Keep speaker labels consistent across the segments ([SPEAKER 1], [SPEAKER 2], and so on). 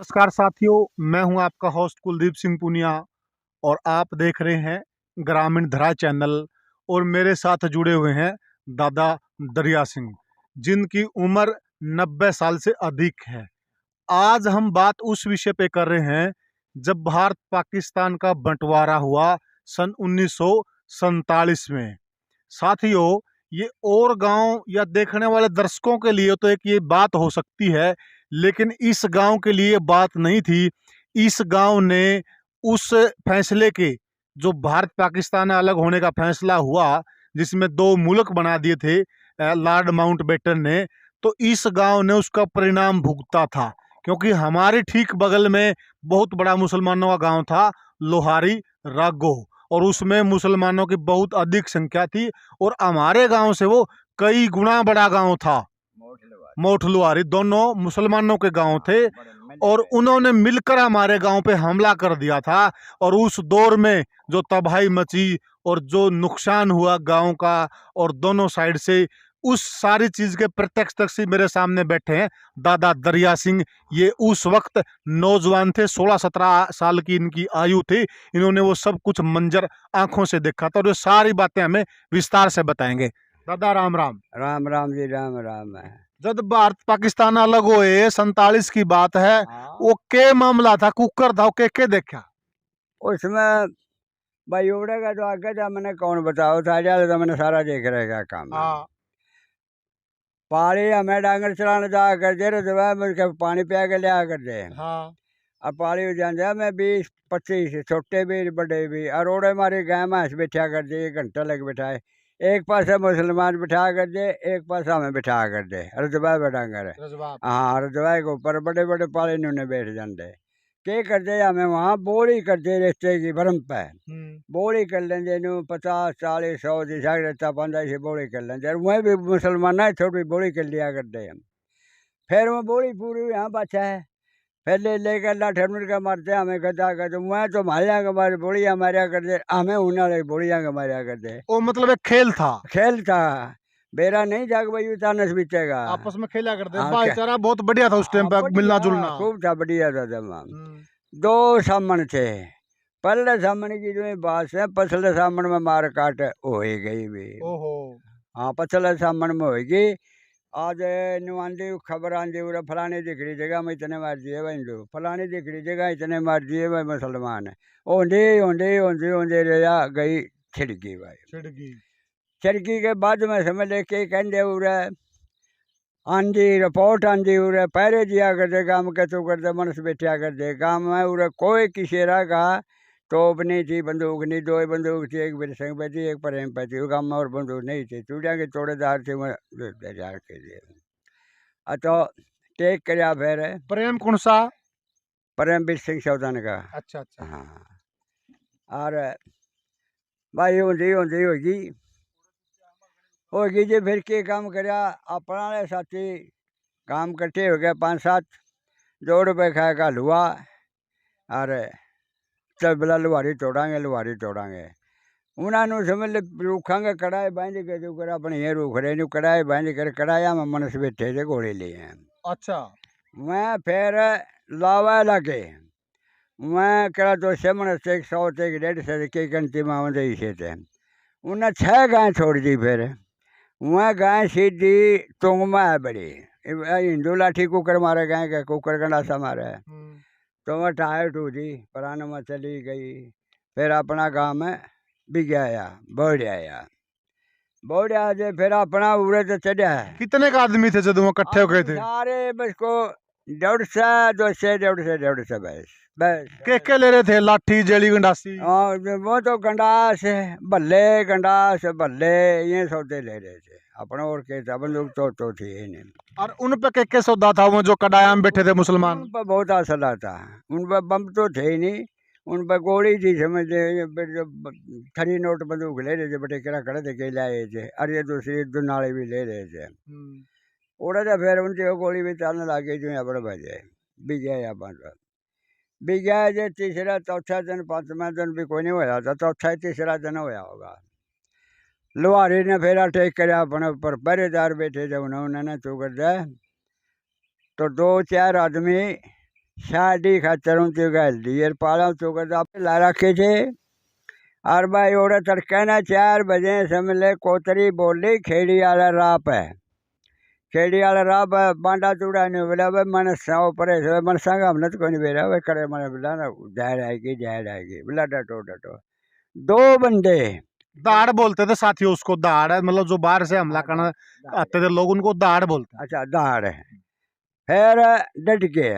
[SPEAKER 1] नमस्कार साथियों, मैं हूं आपका होस्ट कुलदीप सिंह पुनिया और आप देख रहे हैं ग्रामीण धरा चैनल। और मेरे साथ जुड़े हुए हैं दादा दरिया सिंह, जिनकी उम्र 90 साल से अधिक है। आज हम बात उस विषय पे कर रहे हैं जब भारत पाकिस्तान का बंटवारा हुआ सन 1947 में। साथियों, ये और गांव या देखने वाले दर्शकों के लिए तो एक ये बात हो सकती है, लेकिन इस गांव के लिए बात नहीं थी। इस गांव ने उस फैसले के, जो भारत पाकिस्तान अलग होने का फैसला हुआ, जिसमें दो मुल्क बना दिए थे लॉर्ड माउंटबेटन ने, तो इस गांव ने उसका परिणाम भुगता था। क्योंकि हमारे ठीक बगल में बहुत बड़ा मुसलमानों का गांव था, लोहारी रागो, और उसमें मुसलमानों की बहुत अधिक संख्या थी। और हमारे गांव से वो कई गुना बड़ा गांव था। मोठलुआरी दोनों मुसलमानों के गांव थे, और उन्होंने मिलकर हमारे गांव पे हमला कर दिया था। और उस दौर में जो तबाही मची और जो नुकसान हुआ गांव का, और दोनों साइड से, उस सारी चीज के प्रत्यक्षदर्शी मेरे सामने बैठे हैं दादा दरिया सिंह। ये उस वक्त नौजवान थे, 16-17 साल की इनकी आयु थी। इन्होंने वो सब कुछ मंजर आंखों से देखा था, और ये सारी बातें हमें विस्तार से बताएंगे। दादा राम राम।
[SPEAKER 2] राम राम जी, राम राम है।
[SPEAKER 1] जब भारत पाकिस्तान अलग हुए 47 की बात है, वो के मामला था, कुकर था, वो के देखा
[SPEAKER 2] उसमें भाई उड़ेगा तो आगे जा, मैंने कौन बताओ था, जाले तो मैंने सारा देख रहेगा काम।
[SPEAKER 1] हाँ
[SPEAKER 2] पानी हमें डांगर चलाने जा कर दे रहे थे, मुझे पानी पिया के लिया कर दे।
[SPEAKER 1] हाँ
[SPEAKER 2] अब पानी जान जा, मैं 20-25 छोटे भी बड़े भी, और ओड़े मारी गाय भैंस बिठा कर दे, 1 घंटा लग बिठाए। एक पास मुसलमान बिठा कर दे, एक पास हमें बिठा कर दे, रजबा डांगर है। हाँ, रजबा के ऊपर बड़े बड़े पाले ने बैठ जाते। के कर दे हमें वहाँ बोली कर दे रिश्ते की भरम पे। बोली कर लेंगे नू 50-40-100 दिशा रहता 15 से बोली कर लेंगे। वह भी मुसलमान है, थोड़ी बोली कर लिया करते हम। फिर वो बोली पूरी यहाँ बचा है, फिर लेकर लाठर मिल कर मारते हमें गदा कर दे। मैं तो मारिया के मारे बोलियाँ मारिया कर दे, हमें उन्हें बोलियाँ के मारिया कर दे।
[SPEAKER 1] वो मतलब एक खेल था,
[SPEAKER 2] खेल था, बेरा नहीं जाग भाई उतारने बीतेगा,
[SPEAKER 1] आपस में खेला करते।
[SPEAKER 2] हाँ,
[SPEAKER 1] भाईचारा बहुत बढ़िया था उस टाइम पे, मिलना जुलना
[SPEAKER 2] खूब था, बढ़िया था तमाम। 2 सामन थे। पहले सामन की जो बात है, पछले सामन में मार काट हो ही गई भी।
[SPEAKER 1] ओहो।
[SPEAKER 2] हाँ, पछले सामन में होगी। आज नुआंदी खबर आंदी उरे फलानी दिखड़ी जगह में इतने मार दिए भाई, हिंदू फलानी दिखड़ी जगह इतने मार दिए भाई मुसलमान। ओंधे ओंधे ओंधे ओंधे रहा गई छिड़की भाई। छिड़की के बाद में समझ ले के कहते उरे आंधी रिपोर्ट आंधी उरे पहरे दिया करते, काम के तो करते मनस बैठा करते काम में। उरे कोई किसेरा का तोप नहीं थी, बंदूक नहीं, 2 बंदूक थी, एक बिरसंग पे थी, एक प्रेम पे थी। काम में और बंदूक नहीं थी, चूड़िया के तोड़ेदार थे के लिए। तो टेक कर फिर
[SPEAKER 1] प्रेम कौन सा?
[SPEAKER 2] परमवीर सिंह चौधन का।
[SPEAKER 1] अच्छा अच्छा।
[SPEAKER 2] हाँ, और भाई होंगी होंगी होगी जी। फिर के काम करया अपना साथी, काम कट्ठे हो गए 5-7, 2 रुपये खाएगा हलवा, और चल बोला लुहारी तोड़ांगे। उन्होंने समझ ले रूखांगे कड़ाई बांध के, जो कर अपने ये रूख रहे नु कड़ाई बांध कर, कड़ाया में मनस बैठे थे घोड़े लिए।
[SPEAKER 1] अच्छा।
[SPEAKER 2] मैं फिर लावा लगे, मैं करा 200 मन से 100 से 150 के गंती में आते से थे। उन्हें 6 गाय छोड़ दी। फिर वह गाय सीधी तुंग में है बड़ी, हिंदू लाठी कुकर मारे गाय का, कुकर गंडासा मारे, तो वह टायर टूटी, पुराने में चली गई। फिर अपना गाँव में बिग आया, बढ़ आया जे, फिर अपना उड़े तो चढ़ा।
[SPEAKER 1] कितने का आदमी थे जब वो इकट्ठे हो गए थे?
[SPEAKER 2] सारे बस को 150-200 बस
[SPEAKER 1] के ले रहे थे? लाठी, जेली, गंडासी?
[SPEAKER 2] वो तो गंडास भल्ले ये सौदे ले रहे थे अपने, और के था बंदूक तो थी ही नहीं।
[SPEAKER 1] और उन पे के सौदा था, वो जो कडाया में बैठे थे मुसलमान?
[SPEAKER 2] उन पर बहुत असला था, उन पर बम तो थे ही नहीं, उन पर गोली थी समझ। खरी नोट बंदूक ले रहे थे, बटे करा खड़े थे, के लाए थे, और ये दूसरी दुनाले भी ले रहे थे। उड़ा था फिर उनकी गोली भी चलने लगी, जो अपने बजे बिगया या बिगया जो तीसरा चौथा दिन 5वां दिन भी कोई नहीं होया था, चौथा तीसरा दिन होया होगा। लुहारी ने फिर अटैक कर अपने ऊपर, पहरेदार बैठे थे उन्होंने चुकर दे, तो 2-4 आदमी शादी खातर ऊँची गल दी यार पाला चौकदा ला रखे थे। और भाई ओड़े तड़के ना 4 बजे समझ कोतरी बोली खेड़ी वाला राह पे, खेड़ी वाला राह पे बांडा चूड़ा नहीं बोला भाई मनसा ऊपर मनसा का हमने तो कोई नहीं बेरा भाई करे मन बोला ना जहर आएगी बोला डटो डटो। 2 बंदे
[SPEAKER 1] दाड़ बोलते थे साथियों उसको, दाड़ मतलब जो बाहर से हमला करना आते थे लोग उनको दाड़ बोलते हैं।
[SPEAKER 2] अच्छा दाड़ है। फिर डट के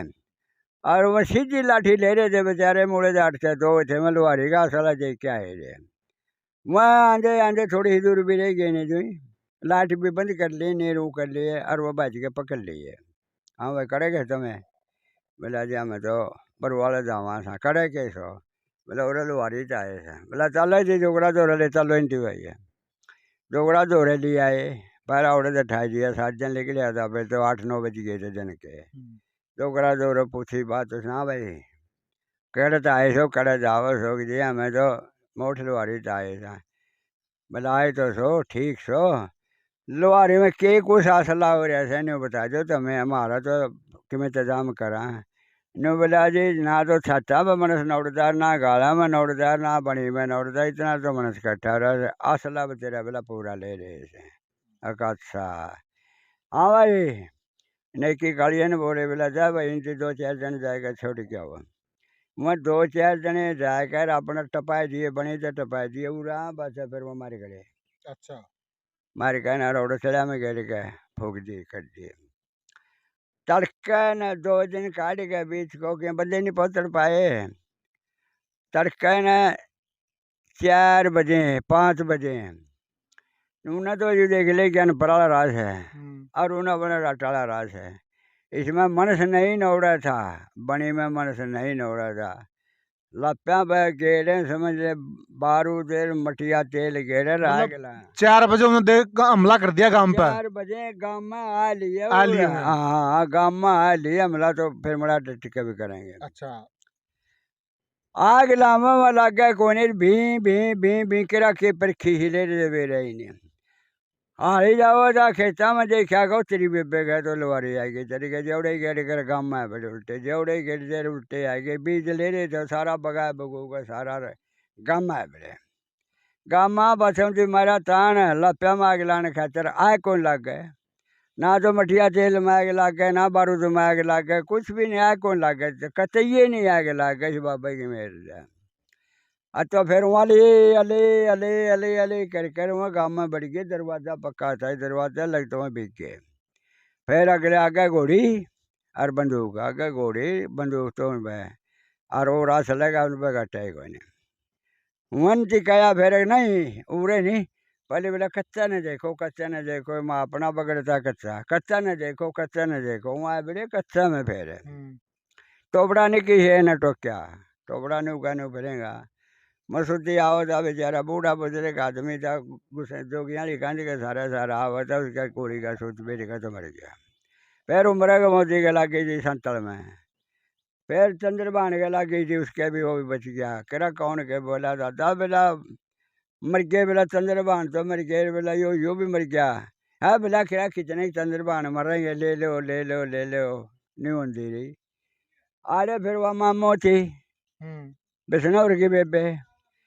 [SPEAKER 2] और वो सीधी लाठी ले रहे थे बेचारे मुड़े जाट से 2 थे मैं लुहारी का साला जे क्या है रे। वहाँ आंधे आंधे थोड़ी ही दूर भी रह गए नहीं जो लाठी भी बंद कर ली नीरू कर लिए और वो बच के पकड़ लिए। हाँ भाई करेगे तुम्हें बोला जी हमें तो बरवाले जावा था करे के सो बोला और लुहारी चाहे से बोला चलो जी जोगड़ा जोरे ले चलो इंटी भाई है जोगड़ा जोरे ले आए पहला उड़े तो ठाई दिया 7 जन लेके लिया था फिर तो 8-9 बज गए थे जन के। जोगड़ा जोरे पूछी बात तो सुना भाई कड़े चाहे सो कड़े जाओ सो जी हमें तो मोट लुहारी चाहे था बोला आए तो सो ठीक सो लुहारी में के कुछ असला हो रहा है नहीं बता दो तुम्हें हमारा तो किमें इंतजाम करा नो बोला जी ना तो छाता पर मनस नौड़दार ना गाला में नौड़दार ना बनी में नौड़दार इतना तो मनस कट्ठा रहा असला तेरा बोला पूरा ले रहे से। अच्छा हाँ भाई नेकी कालिया ने बोले बोला जा भाई इनसे 2-4 जन जाएगा छोड़ के आओ। मैं 2-4 जने जाकर अपना टपाए दिए बने तो टपाए दिए उड़ा बस फिर वो मारे गए।
[SPEAKER 1] अच्छा
[SPEAKER 2] मारे गए ना रोड चला में गए गए फूक दिए कर दिए तड़का न 2 दिन काट गए बीच को कि बंदे नहीं पहुँच पाए। तड़का न 4 बजे 5 बजे उन्हें तो ये देख ले ज्ञान बड़ा राज है और उन्हें बना रटाला राज है। इसमें मनस नहीं नौड़ा था बनी में मनस नहीं नौड़ा था लप्या पे गेड़े समझ ले बारूद मटिया तेल गेड़े रह गया।
[SPEAKER 1] 4 बजे उन्होंने देख हमला कर दिया गांव पर।
[SPEAKER 2] 4 बजे गांव में आ लिए हाँ गांव में आ लिए हमला तो फिर बड़ा टिके भी करेंगे।
[SPEAKER 1] अच्छा
[SPEAKER 2] आग लामा में लग गया कोने भी भी भी भी के रखे पर खींचले दे रही नहीं हारी जाओ जा खेता में देखा गो तेरी बेबे गए तो लुहारी आएगी तेरी के जेवड़े गेड़ कर गाँव में बड़े उल्टे जेवड़े गेड़ देर उल्टे आएंगे बीज ले रहे थे सारा बगा बगूगा सारा गाँव में बड़े गाँव में बसंती मारा तान लप्या में आग लाने खातर आए कौन लग गए ना तो मठिया तेल में आग लग गए ना बारूद में आग लग गए कुछ भी नहीं आए कौन लग गए कतई नहीं आग लग गए बाबा की मेहर तो फिर वहाँ ले अले अले अले अले कर वहाँ गाँव में बढ़ गए दरवाज़ा पक्का था दरवाज़ा लगता वहाँ बिक गए। फिर अगले आगे घोड़ी और बंदूक आगे घोड़ी बंदूक तो उन पर और वो रास लगा उन पर घटा है कोई नहीं वन टिकाया फिर नहीं उड़े नहीं पहले बोला कच्चा न देखो माँ अपना बगड़ता कच्चा न देखो वहाँ बड़े कच्चा में फिर टोबड़ा ने की है न टोक्या टोबड़ा ने उगाने फिरेगा मसूती आओ था बेचारा बूढ़ा बुजुर्ग आदमी था गुस्से जोगियाँ लिखाने के सारा आवा था उसका कोरी का सूत बेटे का तो मर गया। फिर उम्र का मोती के लग गई थी संतल में फिर चंद्रबान के लग गई थी उसके भी वो भी बच गया करा कौन के बोला दादा बेला मर गए बेला चंद्रबान तो मर गए बेला यो भी मर गया है बेला करा कितने चंद्रबान मरेंगे ले लो नहीं होती रही अरे फिर वह मामो थी बिश्नौर की बेबे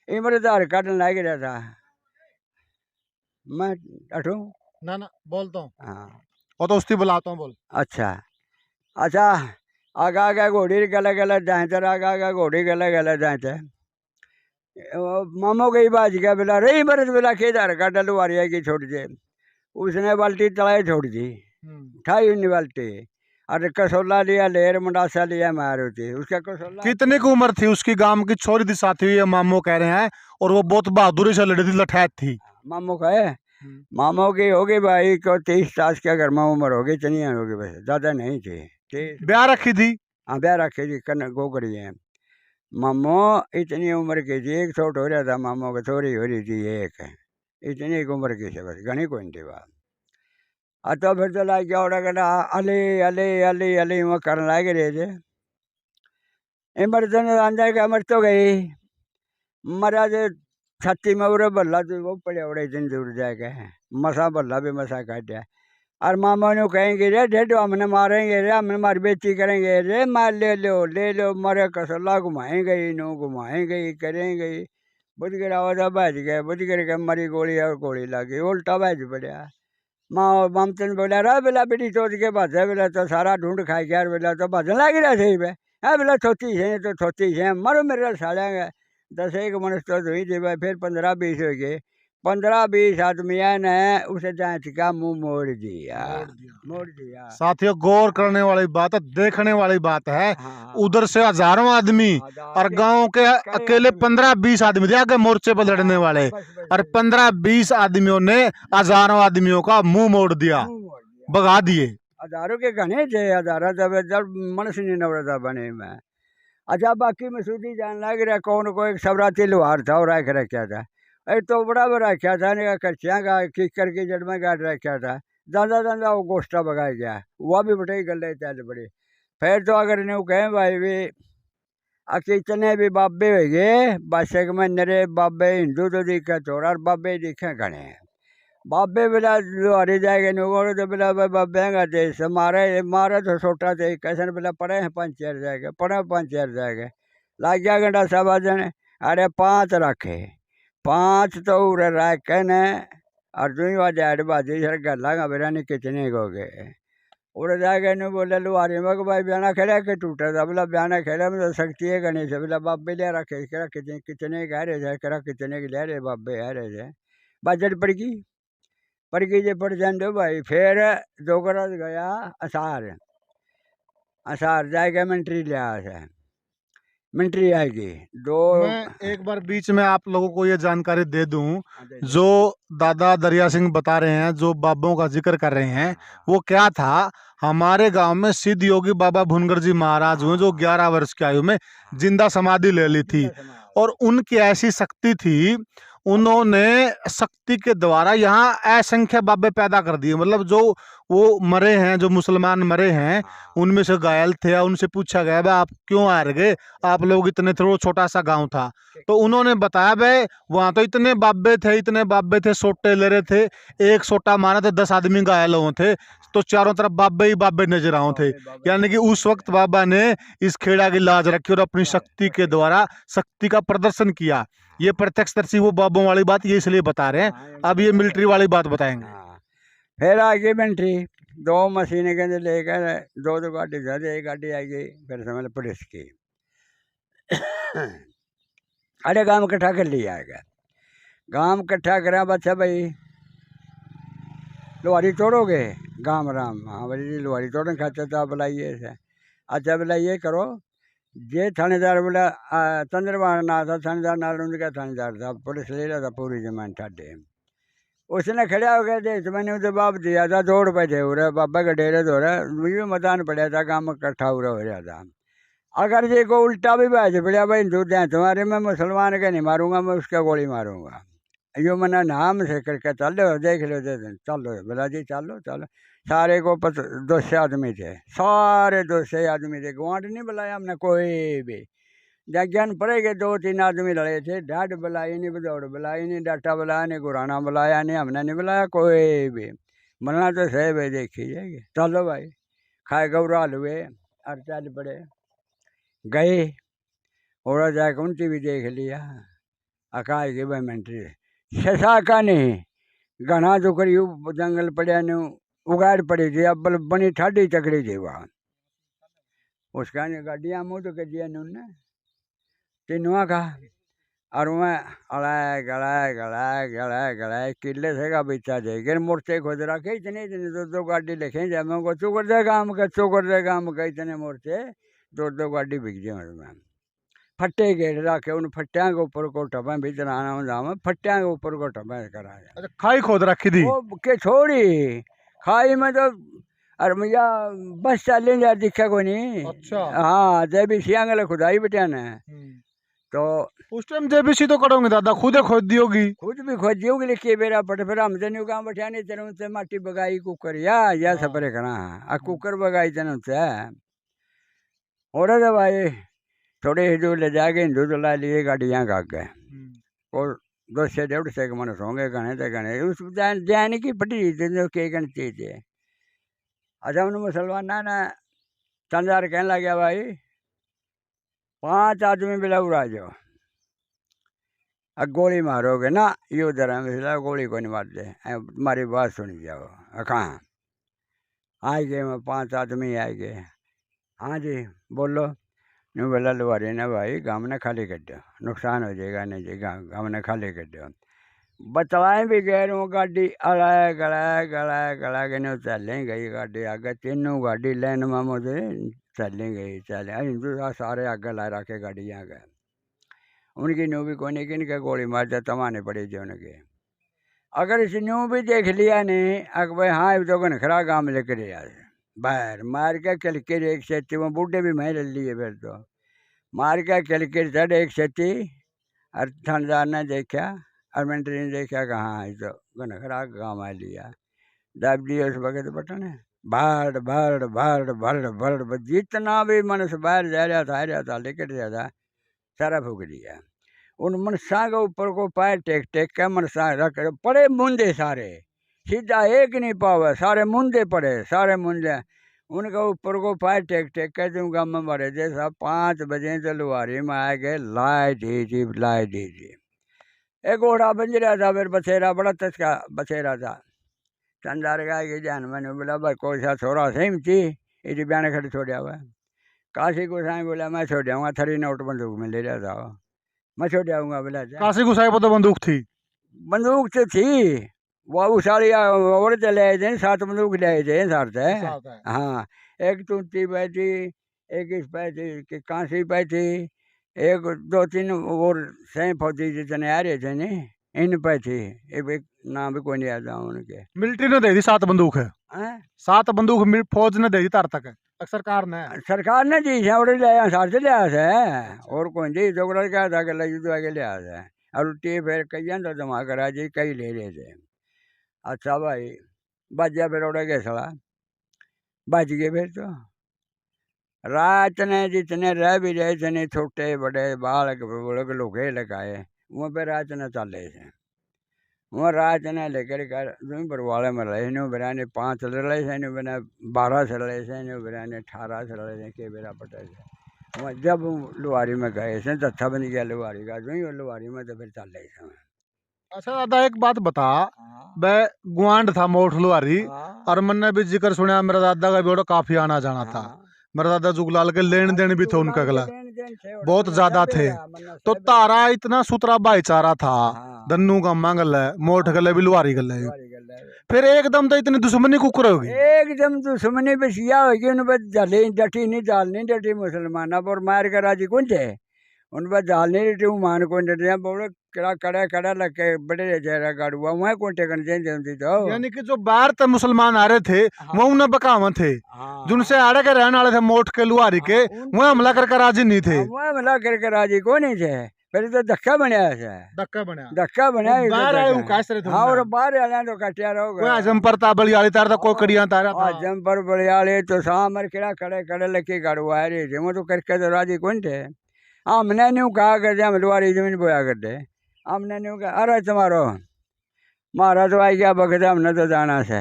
[SPEAKER 2] इमरदार काटने लग रहा था मैं अठू
[SPEAKER 1] ना बोलता हूँ
[SPEAKER 2] हाँ
[SPEAKER 1] वो तो उसकी बुलाता हूँ बोल।
[SPEAKER 2] अच्छा आगा घोड़ी गले जाए आगा घोड़ी गले जाए मामो गई बाज गया बेला रही बरस बेला केदार का डलवारिया की छोड़ दे उसने बाल्टी तलाए छोड़ दी ठाई उन्नी बाल्टी और कसोला लिया लेर मुंडासा लिया मारुति उसका कसोला
[SPEAKER 1] कितने की उम्र थी उसकी गांव की छोरी थी साथी हुई मामो कह रहे हैं और वो बहुत बहादुरी से लड़ी थी लठैत थी
[SPEAKER 2] मामो का है मामो की होगी भाई को 30 साल के घर में उम्र होगी इतनी होगी बस ज्यादा नहीं थी
[SPEAKER 1] ब्याह रखी थी
[SPEAKER 2] हाँ ब्याह रखी थी कन गोगड़ी है मामो इतनी उम्र की थी एक छोट हो रहा था मामो की थोड़ी हो रही थी एक इतनी उम्र की से बस घनी कोई थी बात तो फिर तो लाइक गया अले अले अले अले वहाँ करने लग रहे थे इमरजन अंदर का मर तो गई महाराज छत्ती में उरे बल्ला तो वो पड़े उड़े दिन दूर जाएगा मसा बल्ला भी मसा काटा और मामा ने कहेंगे रे ढेडो हमने मारेंगे रे, हमने मार बेची करेंगे रे, मार ले लो मरे कसला घुमाएंगे इन्हों घुमाएंगे करेंगे। बुधगर आवाज बज गया, बुधगर के मरी गोली और गोली लगी, उल्टा बज पड़ा। माँ और ममतन बोला रा बेला बेटी सोच के भजे बेला तो सारा ढूंढ खाई गया बेला तो भजन लगी रहा सही बे है बेला छोटी है तो छोटी है मरो मेरे साड़ेंगे 10 एक मनुष्य तो हुई थी भाई, फिर 15-20 हो गए। 15-20 आदमिया ने उसे जांच का मुंह मोड़ दिया।
[SPEAKER 1] साथियों गौर करने वाली बात है, देखने वाली बात है।
[SPEAKER 2] हाँ,
[SPEAKER 1] उधर से हजारों आदमी और गांव के अकेले 15-20 आदमी थे आगे मोर्चे पर लड़ने वाले, और 15-20 आदमियों ने हजारों आदमियों का मुंह मोड़ दिया, भगा दिए।
[SPEAKER 2] हजारों के घने थे, हजारों जब मनुष्य नहीं नवरता बने में। अच्छा बाकी मसूदी जान लग रहा कौन को एक सबराती लोहार था और रख रखा था, एक तो बड़ा बड़ा रखा था ने कच्चियाँ का किकर की जड़ में गाड़ रखा था। दादा दादा वो गोश्ता भगा गया, वह भी बड़े गले चल पड़े। फिर तो अगर नहीं कहें भाई भी इतने भी बाबे हो गए बादशाह में नरे बाबे हिंदू तो दिखे थोड़ा और बाबे दिखे घने बाबे बेला लोहारी जाएगा नुगोड़े तो बेला बाबे का देश मारे मारे तो छोटा थे कैसे बेला पड़े हैं 5-4 जाएगा पड़े 5-4 जाएगा लाग गया घंटा सब जने। अरे 5 रखे 5 तो उरे रख ने और दुई बाजे आठ बाजी सर गला का बिरानी कितने हो गए उड़े जाके नु बोले लुहारी में भाई बयाना खेला के टूटा था बोला बयाना खेला में तो शक्ति है गणेश बोला बाबे ले रखे करा कितने कह रहे थे करा कितने के ले रहे बाबे आ रहे थे बजट पड़ गई जे पड़ जान दो भाई। फिर दोगरस गया असार जाएगा मिंट्री लिया है मिंट्री आएगी दो।
[SPEAKER 1] मैं एक बार बीच में आप लोगों को ये जानकारी दे दूं, जो दादा दरिया सिंह बता रहे हैं, जो बाबों का जिक्र कर रहे हैं, वो क्या था। हमारे गांव में सिद्ध योगी बाबा भुनगर जी महाराज हुए, जो 11 वर्ष की आयु में जिंदा समाधि ले ली थी, और उनकी ऐसी शक्ति थी, उन्होंने शक्ति के द्वारा यहाँ असंख्य बाबे पैदा कर दिए। मतलब जो वो मरे हैं, जो मुसलमान मरे हैं, उनमें से घायल थे, उनसे पूछा गया भाई आप क्यों आ गए, आप लोग इतने थे, वो छोटा सा गांव था, तो उन्होंने बताया भाई वहां तो इतने बाबे थे सोटे ले रहे थे, एक सोटा मारा तो 10 आदमी घायल हुए थे, तो चारों तरफ बाबे ही बाबे नजर आए थे। यानी कि उस वक्त बाबा ने इस खेड़ा की लाज रखी और अपनी शक्ति के द्वारा शक्ति का प्रदर्शन किया। ये प्रत्यक्षदर्शी वो बाबों वाली बात ये इसलिए बता रहे हैं। अब ये मिलिट्री वाली बात बताएंगे।
[SPEAKER 2] फिर आ गई मिलिट्री 2 मशीनें के लेकर 2 गाड़ी जाते, एक गाड़ी आ गई फिर समझ पुलिस की। अरे गांव इकट्ठा कर लिया है, गांव इकट्ठा करा बच्चा भाई लोहारी तोड़ोगे गांव राम, हाँ भाई लोहारी तोड़ने खाते तो आप बुलाइए से। अच्छा बोला ये करो, ये थानेदार बोला चंद्रबाण ना था थानेदार, नाल उनका थानेदार था, पुलिस ले रहा था पूरी जमान ठाडे। उसने खड़ा हो गया देख मैंने जवाब दिया था 2 रुपये थे हो रहा बाबा का डेरे तो हो रहा मुझे मैदान पड़ा था, काम इकट्ठा हो रहा था। अगर ये को उल्टा भी बैठ पड़ा भाई हिंदू दें तुम्हारे, मैं मुसलमान के नहीं मारूंगा, मैं उसका गोली मारूंगा। यो मैंने नाम से करके चलो देख लो चलो बोला जी चलो चलो। सारे को 200 आदमी थे, सारे 200 आदमी थे, गुआंढ नहीं बुलाया हमने कोई भी। जाज्ञान पड़े के 2-3 आदमी लड़े थे, ढाड बुलाई नहीं, बदौड़ बुलाई नहीं, डाटा बुलाया नहीं, गुराना बुलाया नहीं, हमने नहीं बुलाया कोई भी। मरना तो सही भाई देखी जाएगी, चलो भाई खाए गौरा हुए और चल पड़े गए और जाकर उनकी भी देख लिया। अकाई के भाई मिलिट्री शशा का नहीं घना जो करी जंगल पड़िया ने उगाड़ पड़ी थी, अब बनी ठाडी चकड़ी थी वहाँ उसका ने गाड़ियाँ मुँह तो कर दिया उन्होंने तीनों का। और मैं अड़ाए गड़ाए गड़ाए गड़ाए गड़ाए किले से का बेचा जाएगा मोर्चे खोज रखे इतने इतने 2 गाड़ी लिखे जाए मैं को चुकर दे काम का इतने मोर्चे 2 गाड़ी बिक जाए मैं फट्टे गेट रखे उन फट्टिया के ऊपर को टपा भीतर आना हूँ फट्टिया के ऊपर को टपा कराया।
[SPEAKER 1] अच्छा खाई खोद रखी थी
[SPEAKER 2] वो के छोड़ी खाई में तो और भैया बस चल जा दिखा को नहीं।
[SPEAKER 1] अच्छा
[SPEAKER 2] हाँ जब भी सियांगल खुदाई बेटा ने तो
[SPEAKER 1] उस टाइम जेबीसी तो करोगे दादा, खुद खोद दी होगी,
[SPEAKER 2] खुद भी खोद दी होगी लेकिन मेरा पट फिर हम जन गाँव बैठा नहीं तेरे से माटी बगाई कुकर या सपरे करा आ कुकर बगाई तेन से और भाई थोड़े हिंदू ले जाके हिंदू तो ला लिए गाड़ियाँ का गए और 200-150 के मन होंगे गणे तो गणे उस ध्यान की पटी के गणती थे अच्छा उन मुसलमाना ने चंदार कहने लग गया भाई 5 आदमी बिला उड़ा जाओ, अब गोली मारोगे ना ये उधर है गोली को नहीं मारते, तुम्हारी बात सुनी जाओ। कहाँ आए गए, मैं 5 आदमी आए गए। हाँ जी बोलो। यूँ बोला लुहारी ने भाई गाँव ने खाली कर दो, नुकसान हो जाएगा। नहीं जी गाँव ने खाली कर दो। बतलाएं भी कह रहा हूँ गाड़ी अड़ाए गड़ा के नहीं चलें गई गाड़ी आगे, तीनों गाड़ी लाइन में मुझे चलें गई चले हिंदू सारे आगे ला रखे गाड़ी आ गए। उनकी न्यू भी कोई नहीं कि इनके गोली मार दे तमाने पड़े जो उनके। अगर इस न्यू भी देख लिया नहीं अक भाई हाँ तो घनखरा गाँव लेकर बाहर मार के किलकिर एक सेती वो बूढ़े भी मैं ले लिए फिर तो मार के किलकिर चढ़ एक सेती और थानेदार ने देखा और मंत्री ने देखा कहाँ है तो घनखरा गाँव आ लिया दाब दिया उस वक्त बटन भाड़ भाड़ भाड़ भड़ भड़ जितना भी मनस बाहर जा रहा था लेकर जा था सारा फूक दिया। उन मनसा के ऊपर को पैर टेक टेक के मनसा रख पड़े मुंदे सारे, सीधा एक नहीं पावे सारे मुंदे पड़े सारे मुंदे। उनके ऊपर को पैर टेक टेक के तुम गम में मरे थे सब 5 बजे तो लुहारी में आ गए लाए दीजिए। एक घोड़ा बज रहा था फिर बसेरा बड़ा तस्का बसेरा था। चंदार का ये जान मैंने बोला भाई कोई सा छोरा सही थी इसी बयान खड़े छोड़ा हुआ। काशी गोसाई बोला मैं छोड़ जाऊँगा, 3 नोट बंदूक में ले रहा था मैं छोड़ जाऊँगा। बोला
[SPEAKER 1] काशी गुसाई पर तो बंदूक थी,
[SPEAKER 2] बंदूक तो थी वो उसारी और चले आए थे 7 बंदूक ले आए थे साथ है। हाँ एक तुमती पे थी, एक इस पे थी कांसी पे थी, एक 2-3 और सही फौजी जितने आ रहे थे नहीं इन पे थी। एक नाम भी कोई नहीं आता उनके।
[SPEAKER 1] मिलिट्री ने दे दी 7 बंदूक है, 7 बंदूक फौज ने दे दी तार तक सरकार ने
[SPEAKER 2] दी है और लिया साथ से लिया है और कौन जी जो क्या था कि लगी तो आगे लिया है और रोटी फिर कई तो जमा करा जी कई ले रहे थे। अच्छा भाई बच गया फिर उड़ गए सड़ा बच गए फिर तो रात ने जितने रह भी रहे थे छोटे बड़े बालक बुलक लोगे लगाए वहाँ पे रात ने चले थे वहाँ रात ने लेकर कर पर वाले में रहे नो बेरा ने 5 लड़े से नो बेरा 12 से लड़े से नो बेरा ने 18 से लड़े थे के बेरा पटे थे। वहाँ जब लुहारी में गए थे तो अच्छा बन गया लुहारी का जो ही लुहारी में तो फिर चल रहे थे।
[SPEAKER 1] अच्छा दादा एक बात बता, मैं गुआंड था मोठ लुहारी और मैंने भी जिक्र सुना मेरा दादा का भी काफी आना जाना था। मेरा दादा जुगलाल के लेन देन भी थे उनका गला बहुत ज्यादा थे। तो तारा इतना सुतरा भाईचारा था दन्नू का मंगल है मोठ गले भी लुहारी गले फिर एकदम तो इतनी दुश्मनी कुकर होगी
[SPEAKER 2] एकदम दुश्मनी बसिया होगी उन पर जले डटी नहीं जाल नहीं डटी मुसलमान पर मार कर राजी कौन थे उन पर जाल नहीं डटी मान कौन डटे बोले कड़ा कड़ा कड़ा लग के बड़े चेहरा गाड़ुआ वहाँ कौन टेकन चाहिए तो
[SPEAKER 1] यानी कि जो बाहर तक मुसलमान आ रहे थे वो उन्हें बकावा थे जिनसे आड़े के रहने वाले थे मोठ के लुहारी के वह हमला करके राजी नहीं थे।
[SPEAKER 2] वह हमला करके राजी कौन नहीं थे पहले तो धक्का बनाया धक्का बनाया और बाहर आया तो कटिया रहोगा
[SPEAKER 1] आजमपुर बलियाली तार कोई कड़िया तारा
[SPEAKER 2] आजमपुर बलियाली तो सामर किड़ा खड़े खड़े लगे गाड़ुआ रहे थे वो तो करके तो राजी कौन थे। हमने नहीं कहा करते हम लुहारी जमीन बोया करते हमने नहीं कहा अरे तुम्हारो मारा तो आई क्या बखत हमने तो जाना से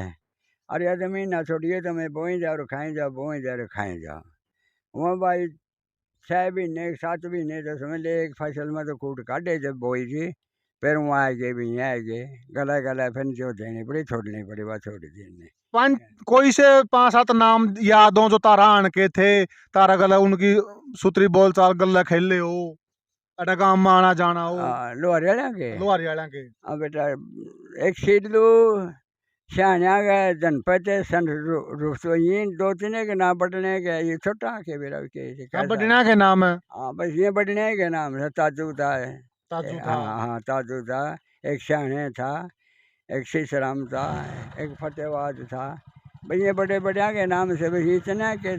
[SPEAKER 2] अरे जमीन ना छोड़िए तो मैं बोई जाओ खाई जाओ खाई जाओ। वहाँ भाई 6 महीने 7 महीने तो समझ ले एक फसल में तो कूट काटे जब बोई थी फिर वहाँ आ गए भी यहाँ आ गए गला फिर जो देनी पड़ी छोड़नी पड़ी बात छोड़ दी।
[SPEAKER 1] कोई से 5-7 नाम याद हो जो तारा आन के थे तारा गला उनकी सुतरी बोल चाल गला खेले हो अड़ा गांव में आना जाना हो
[SPEAKER 2] लुहारी वाले के अब बेटा एक सीडलू श्याणा गए जनपद सन रुसोइन 2-3 के नाम बढ़ने के ये छोटा के बेरा के
[SPEAKER 1] बढ़ने के नाम है।
[SPEAKER 2] हाँ बस ये बढ़ने के नाम है ताजू था हाँ ताजू था एक श्याणे था एक शीशराम था एक फतेहबाद था भाई ये बड़े बड़े के नाम से भाई इतना के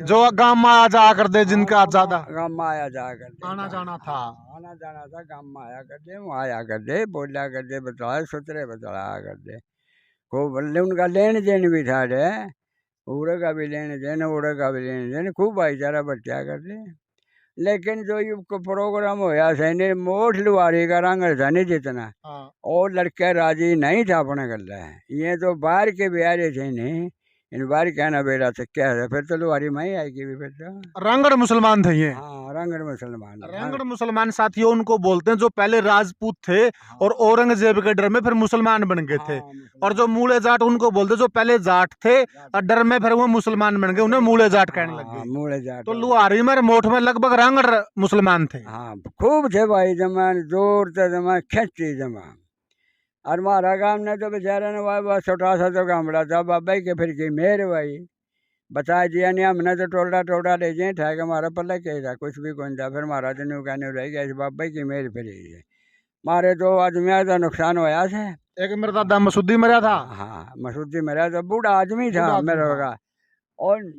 [SPEAKER 1] जो गांव में आया जा कर दे जिनका ज्यादा
[SPEAKER 2] गांव में आया जा कर दे
[SPEAKER 1] आना जाना था
[SPEAKER 2] गांव में आया कर दे वहाँ आया कर दे बोला कर दे बताया सुतरे बताया कर दे खूब उनका लेन देन भी था रे उड़े का भी लेन देन उड़े का भी लेन देन खूब भाईचारा बच्चा कर दे। लेकिन जो ये प्रोग्राम होया सैने मोठ लुहारी का रंग था नहीं जितना और लड़के राजी नहीं था अपने गल ये तो बाहर के बिहारे थे नहीं इन बारी कहना बेटा से क्या है, फिर तो लुहारी माँ ही आएगी भी फिर तो।
[SPEAKER 1] रंगड़ मुसलमान थे ये।
[SPEAKER 2] हाँ रंगड़ मुसलमान।
[SPEAKER 1] रंगड़ मुसलमान साथियों उनको बोलते हैं, जो पहले राजपूत थे
[SPEAKER 2] हाँ,
[SPEAKER 1] और औरंगजेब के डर में फिर मुसलमान बन गए थे।
[SPEAKER 2] हाँ,
[SPEAKER 1] और जो मूले जाट उनको बोलते, जो पहले जाट थे और डर में फिर वो मुसलमान बन गए, उन्हें मूले जाट कहने लग
[SPEAKER 2] हाँ,
[SPEAKER 1] गए।
[SPEAKER 2] मूले जाट।
[SPEAKER 1] तो लुहारी में मोठ में लगभग रंगड़ मुसलमान थे।
[SPEAKER 2] हाँ खूब थे भाई जमान, जोर से जमा खेची जमा। और हमारा गांव ने तो बेचारा ने भाई बस छोटा सा तो गामड़ा था, बाबा के फिर की मेहर भाई बता दिया नहीं, हमने तो टोड़ा टोड़ा ले जाए था कि हमारा पल्ला क्या था, कुछ भी कौन था। फिर महाराज ने कहने रह गया, इस बाबा की मेहर फिर है। मारे दो आदमी का नुकसान होया से।
[SPEAKER 1] एक मेरा दादा मसूदी मरा था।
[SPEAKER 2] हाँ मसूदी मरा तो बूढ़ा आदमी था
[SPEAKER 1] बूढ़ा आदमी
[SPEAKER 2] मेरा
[SPEAKER 1] था।
[SPEAKER 2] का। और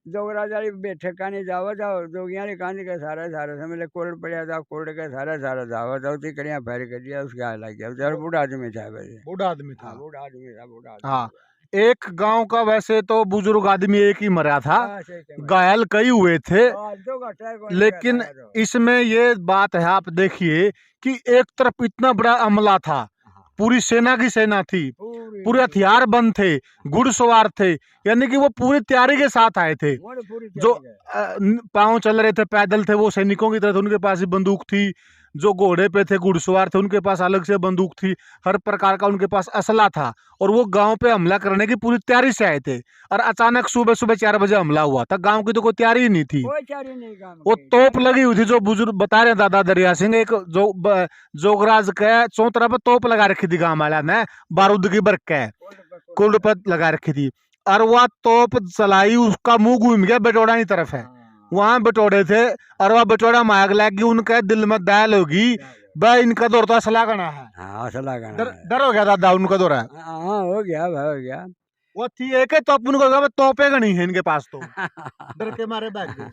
[SPEAKER 2] जोगरा जारी बैठे कानी जावा जाओ जोगियां रे कानी के सारा सारा समझ कोल्ड पड़ा था, कोल्ड के सारा सारा जावा जाओ तिकड़ियां फेर कर दिया, उसके हाल लग गया बेचारा। बूढ़ा आदमी था वैसे।
[SPEAKER 1] बूढ़ा आदमी
[SPEAKER 2] हाँ
[SPEAKER 1] था।
[SPEAKER 2] बूढ़ा आदमी था, बूढ़ा आदमी
[SPEAKER 1] हाँ, एक गांव का वैसे तो बुजुर्ग आदमी एक ही मरा था,
[SPEAKER 2] हाँ, सही कह
[SPEAKER 1] घायल कई हुए थे।
[SPEAKER 2] भाई। तो घटा है कौन
[SPEAKER 1] लेकिन
[SPEAKER 2] कहता है तो।
[SPEAKER 1] इसमें ये बात है, आप देखिए कि एक तरफ इतना बड़ा अमला था,
[SPEAKER 2] हाँ,
[SPEAKER 1] पूरी सेना की सेना थी,
[SPEAKER 2] पूरी
[SPEAKER 1] पूरे हथियार बंद थे, घुड़सवार थे, यानी कि वो पूरी तैयारी के साथ आए थे।
[SPEAKER 2] मोड़ पूरी
[SPEAKER 1] जो
[SPEAKER 2] तैयारी है।
[SPEAKER 1] पांव चल रहे थे, पैदल थे, वो सैनिकों की तरह थे, उनके पास ही बंदूक थी। जो घोड़े पे थे, घुड़सवार थे, उनके पास अलग से बंदूक थी, हर प्रकार का उनके पास असला था। और वो गांव पे हमला करने की पूरी तैयारी से आए थे। और अचानक सुबह सुबह 4 बजे हमला हुआ था, गांव की तो कोई तैयारी ही नहीं थी।
[SPEAKER 2] कोई तैयारी नहीं काम
[SPEAKER 1] वो
[SPEAKER 2] की।
[SPEAKER 1] तोप लगी हुई थी, जो बुजुर्ग बता रहे हैं दादा दरिया सिंह, एक जोगराज के चौतरा पे तोप लगा रखी थी गांव वाला ने, बारूद की बरक है, कुल्ड पर लगा रखी थी। और वह तोप चलाई, उसका मुंह घूम गया बेटोड़ा की तरफ है,
[SPEAKER 2] हाँ,
[SPEAKER 1] वहां बटोड़े थे। और वह बटोड़ा माग लगी, उनके दिल में दाल होगी, वह इनका दौर तो असला गना है।
[SPEAKER 2] हाँ असला गाना
[SPEAKER 1] डर
[SPEAKER 2] है।
[SPEAKER 1] डर हो गया दादा उनका दौरा।
[SPEAKER 2] हाँ हो गया भाई हो गया।
[SPEAKER 1] वो थी एक तोप, उनको लगा तोपे गनी है इनके पास, तो डर के मारे भाग गए।